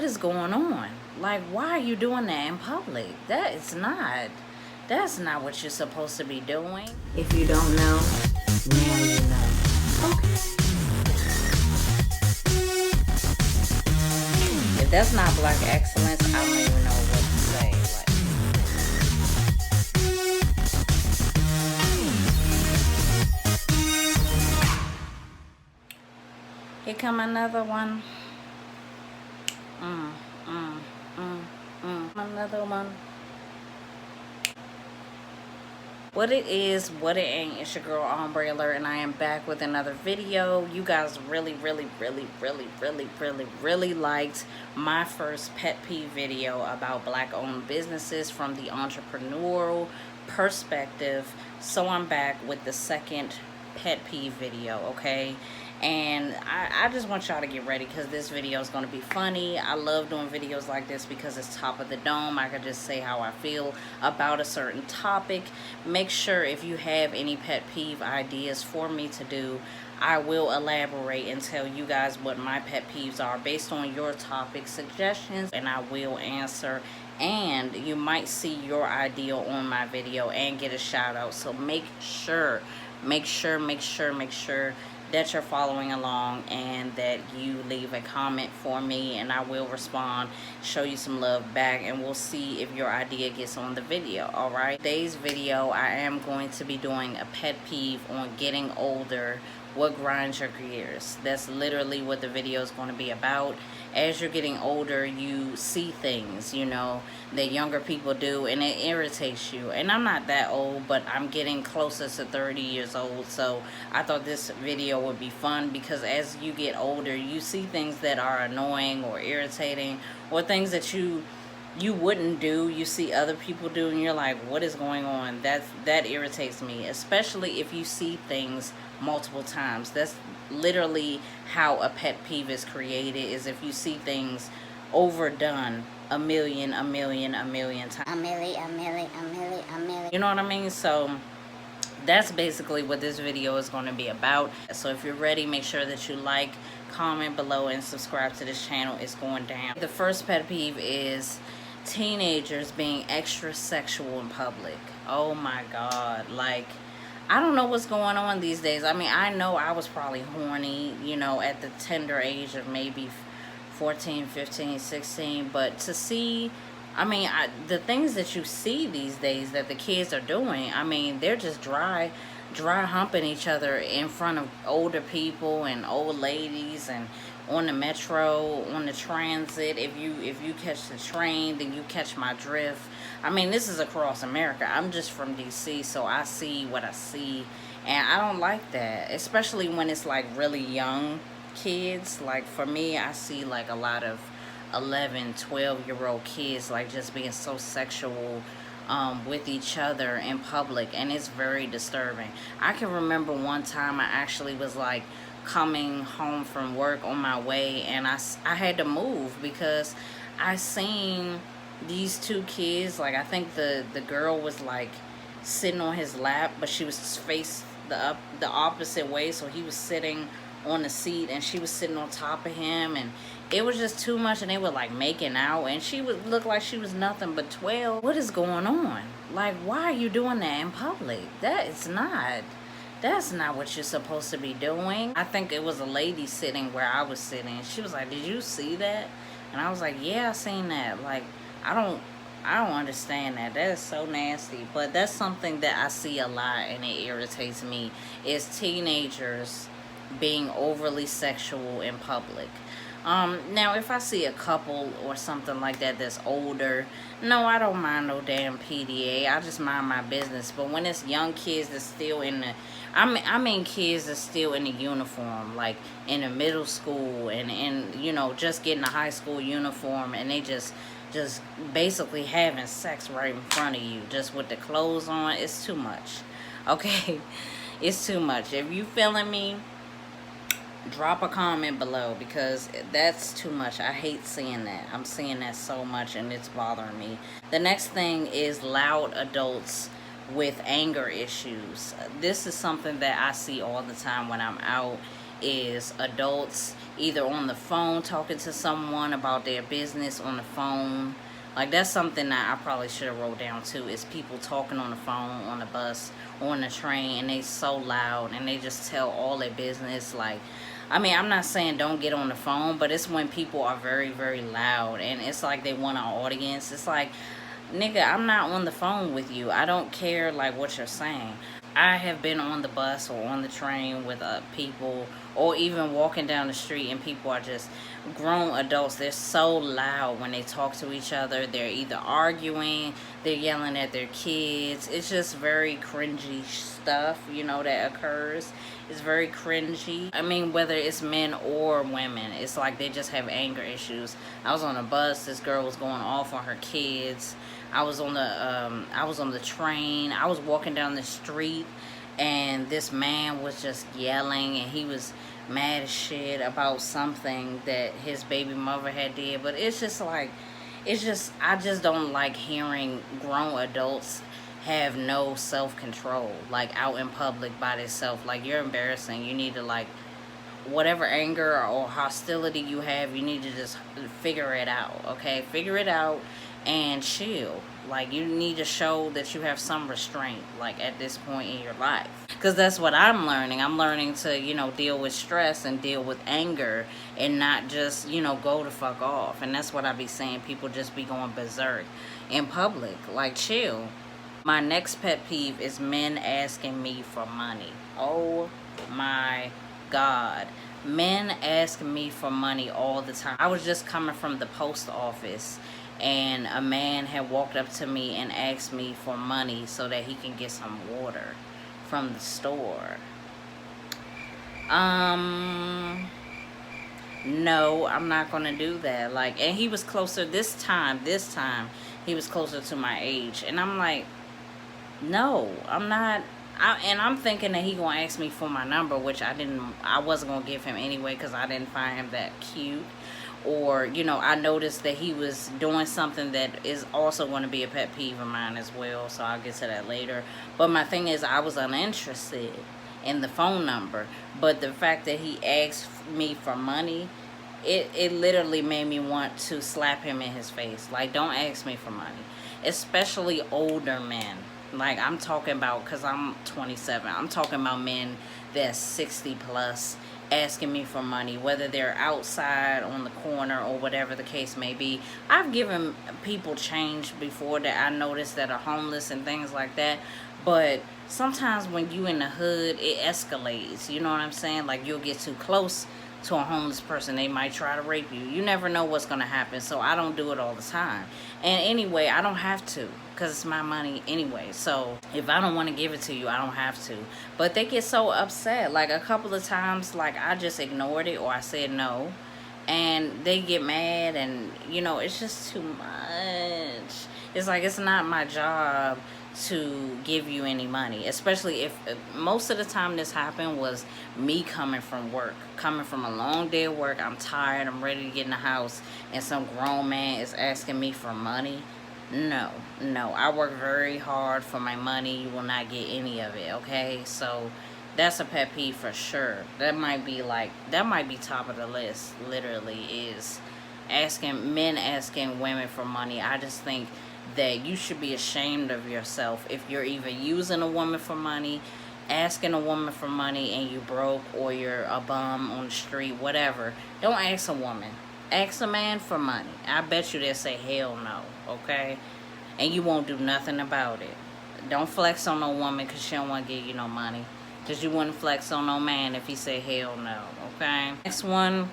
is going on? Like, why are you doing that in public? That's not what you're supposed to be doing. If you don't know, now you know. Okay. If that's not black excellence, I don't even know what to say. Here come another one. Another one. What it is, what it ain't, it's your girl Ombre Alert, and I am back with another video. You guys really liked my first pet peeve video about black owned businesses from the entrepreneurial perspective. So I'm back with the second pet peeve video, okay? And I just want y'all to get ready because this video is going to be funny. I love doing videos like this because it's top of the dome. I can just say how I feel about a certain topic. Make sure if you have any pet peeve ideas for me to do, I will elaborate and tell you guys what my pet peeves are based on your topic suggestions, and I will answer. And you might see your idea on my video and get a shout out. So make sure that you're following along and that you leave a comment for me, and I will respond, show you some love back, and we'll see if your idea gets on the video. All right, today's video I am going to be doing a pet peeve on getting older. What grinds your gears? That's literally what the video is going to be about. As you're getting older, you see things, you know, that younger people do, and it irritates you. And I'm not that old, but I'm getting closer to 30 years old, so I thought this video would be fun because as you get older, you see things that are annoying or irritating, or things that you wouldn't do, you see other people do, and you're like, what is going on? That irritates me, especially if you see things multiple times. That's literally how a pet peeve is created, is if you see things overdone a million times. A million. You know what I mean? So that's basically what this video is going to be about. So if you're ready, make sure that you like, comment below, and subscribe to this channel. It's going down. The first pet peeve is teenagers being extra sexual in public. Oh my God. Like, I don't know what's going on these days. I mean, I know I was probably horny, you know, at the tender age of maybe 14, 15, 16. But to see, I mean, the things that you see these days that the kids are doing, I mean, they're just dry humping each other in front of older people and old ladies, and on the metro, on the transit. If you catch the train, then you catch my drift. I mean, this is across America. I'm just from DC, so I see what I see, and I don't like that, especially when it's like really young kids. Like for me, I see like a lot of 11, 12-year-old kids like just being so sexual with each other in public, and it's very disturbing. I can remember one time I actually was like coming home from work on my way, and I had to move because I seen these two kids. Like, I think the girl was like sitting on his lap, but she was faced the opposite way, so he was sitting on the seat and she was sitting on top of him, and it was just too much, and they were like making out, and she would look like she was nothing but 12. What is going on? Like, why are you doing that in public? That's not what you're supposed to be doing. I think it was a lady sitting where I was sitting. She was like, did you see that? And I was like, yeah, I seen that. Like, I don't understand that. That is so nasty. But that's something that I see a lot, and it irritates me, is teenagers being overly sexual in public. Now if I see a couple or something like that that's older, no, I don't mind no damn PDA. I just mind my business. But when it's young kids that's still in the, I mean kids that's still in the uniform, like in the middle school, and you know, just getting a high school uniform, and they just basically having sex right in front of you, just with the clothes on, it's too much. Okay? It's too much. If you feeling me, drop a comment below, because that's too much. I hate seeing that. I'm seeing that so much, and it's bothering me. The next thing is loud adults with anger issues. This is something that I see all the time when I'm out is adults either on the phone talking to someone about their business on the phone. Like, that's something that I probably should have wrote down too, is people talking on the phone, on the bus, on the train, and they so loud and they just tell all their business. Like, I mean, I'm not saying don't get on the phone, but it's when people are very, very loud and it's like they want an audience. It's like, nigga, I'm not on the phone with you. I don't care, like, what you're saying. I have been on the bus or on the train with people, or even walking down the street, and people are just grown adults. They're so loud when they talk to each other. They're either arguing, they're yelling at their kids. It's just very cringy stuff, you know, that occurs. It's very cringy. I mean, whether it's men or women, it's like they just have anger issues. I was on a bus. This girl was going off on her kids. I was on the train. I was walking down the street, and this man was just yelling, and he was mad as shit about something that his baby mother had did. But it's just like, I just don't like hearing grown adults have no self-control, like, out in public by themselves. Like, you're embarrassing. You need to, like, whatever anger or hostility you have, you need to just figure it out, okay? Figure it out and chill. Like, you need to show that you have some restraint, like, at this point in your life. Because that's what I'm learning. I'm learning to, you know, deal with stress and deal with anger and not just, you know, go the fuck off. And that's what I be saying. People just be going berserk in public. Like, chill. My next pet peeve is men asking me for money. Oh my God. Men ask me for money all the time. I was just coming from the post office, and a man had walked up to me and asked me for money so that he can get some water from the store. No, I'm not gonna do that. Like, and he was closer this time he was closer to my age, and I'm like, no, I'm not. And I'm thinking that he gonna ask me for my number, which I wasn't gonna give him anyway, because I didn't find him that cute. Or, you know, I noticed that he was doing something that is also going to be a pet peeve of mine as well, so I'll get to that later. But my thing is, I was uninterested in the phone number, but the fact that he asked me for money, it literally made me want to slap him in his face. Like, don't ask me for money, especially older men. Like, I'm talking about, because I'm 27, I'm talking about men that's 60 plus asking me for money, whether they're outside on the corner or whatever the case may be. I've given people change before that I noticed that are homeless and things like that, but sometimes when you in the hood, it escalates, you know what I'm saying? Like, you'll get too close to a homeless person, they might try to rape you. You never know what's gonna happen, so I don't do it all the time. And anyway, I don't have to, because it's my money anyway. So if I don't want to give it to you, I don't have to. But they get so upset. Like, a couple of times, like, I just ignored it, or I said no, and they get mad, and, you know, it's just too much. It's like, it's not my job to give you any money, especially if most of the time this happened was me coming from work, coming from a long day of work. I'm tired, I'm ready to get in the house, and some grown man is asking me for money. No, I work very hard for my money. You will not get any of it, okay? So that's a pet peeve for sure. That might be top of the list, literally, is men asking women for money. I just think that you should be ashamed of yourself if you're either using a woman for money, asking a woman for money, and you broke, or you're a bum on the street, whatever. Don't ask a woman. Ask a man for money. I bet you they'll say hell no, okay? And you won't do nothing about it. Don't flex on no woman because she don't want to give you no money. Because you wouldn't flex on no man if he said hell no, okay? Next one.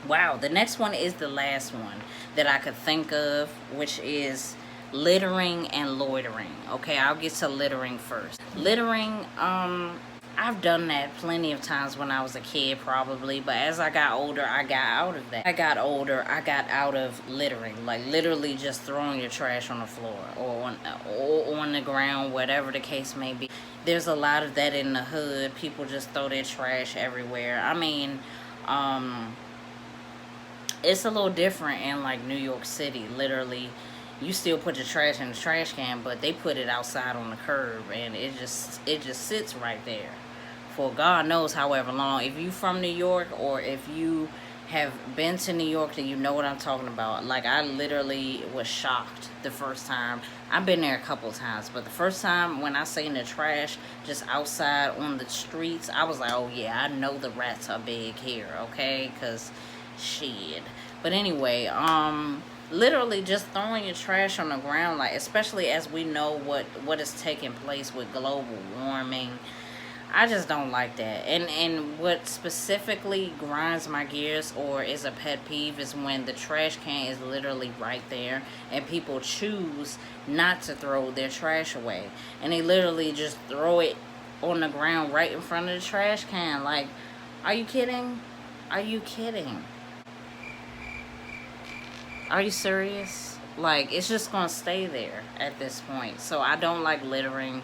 Wow, the next one is the last one that I could think of, which is littering and loitering. Okay, I'll get to littering first. Littering, I've done that plenty of times when I was a kid, probably, but as I got older, I got out of that. I got out of littering, like literally just throwing your trash on the floor or on the ground, whatever the case may be. There's a lot of that in the hood. People just throw their trash everywhere. I mean, it's a little different in like New York City. Literally, you still put your trash in the trash can, but they put it outside on the curb, and it just sits right there for God knows however long. If you from New York, or if you have been to New York, then you know what I'm talking about. Like, I literally was shocked the first time. I've been there a couple times, but the first time when I seen the trash just outside on the streets, I was like, oh yeah, I know the rats are big here, okay? Because shit. But anyway, literally just throwing your trash on the ground, like, especially as we know what is taking place with global warming. I just don't like that. And what specifically grinds my gears, or is a pet peeve, is when the trash can is literally right there and people choose not to throw their trash away, and they literally just throw it on the ground right in front of the trash can. Like, are you kidding? Are you kidding? Are you serious? Like, it's just gonna stay there at this point. So I don't like littering,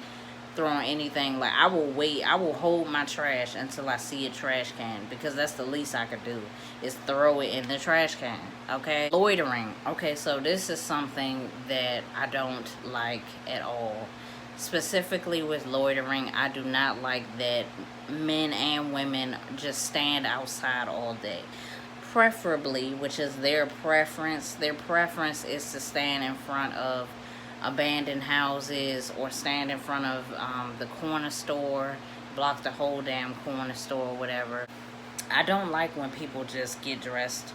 throwing anything. Like, I will hold my trash until I see a trash can, because that's the least I could do, is throw it in the trash can. Okay? Loitering. Okay, so this is something that I don't like at all. Specifically with loitering, I do not like that men and women just stand outside all day. Preferably, which is their preference is to stand in front of abandoned houses, or stand in front of the corner store, block the whole damn corner store or whatever. I don't like when people just get dressed,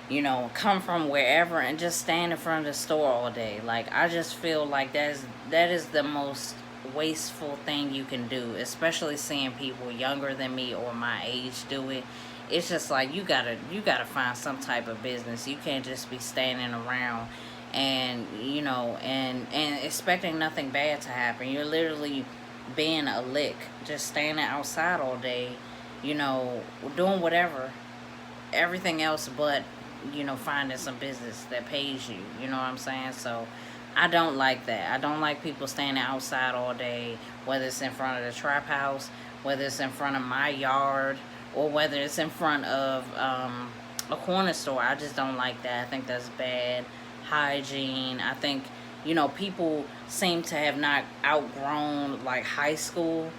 you know, come from wherever and just stand in front of the store all day. Like, I just feel like that is the most wasteful thing you can do, especially seeing people younger than me or my age do it. It's just like, you gotta find some type of business. You can't just be standing around and, you know, and expecting nothing bad to happen. You're literally being a lick, just standing outside all day, you know, doing whatever, everything else but, you know, finding some business that pays you. You know what I'm saying? So I don't like that. I don't like people standing outside all day, whether it's in front of the trap house, whether it's in front of my yard, or whether it's in front of a corner store. I just don't like that. I think that's bad hygiene. I think, you know, people seem to have not outgrown, like, high school,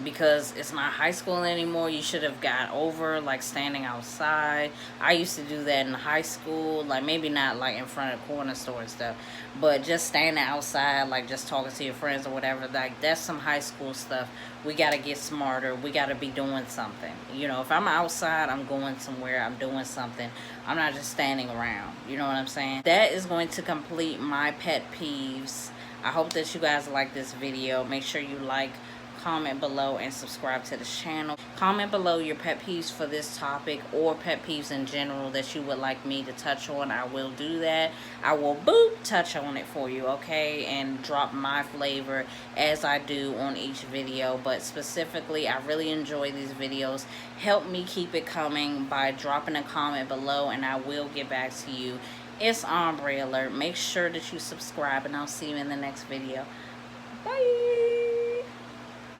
because it's not high school anymore. You should have got over, like, standing outside. I used to do that in high school, like, maybe not like in front of the corner store and stuff, but just standing outside, like, just talking to your friends or whatever. Like, that's some high school stuff. We got to get smarter. We got to be doing something. You know, if I'm outside, I'm going somewhere, I'm doing something. I'm not just standing around. You know what I'm saying? That is going to complete my pet peeves. I hope that you guys like this video. Make sure you like, comment below, and subscribe to the channel. Comment below your pet peeves for this topic, or pet peeves in general that you would like me to touch on. I will do that. I will touch on it for you, okay, and drop my flavor as I do on each video. But specifically, I really enjoy these videos. Help me keep it coming by dropping a comment below, and I will get back to you. It's Ombre Alert. Make sure that you subscribe, and I'll see you in the next video. Bye.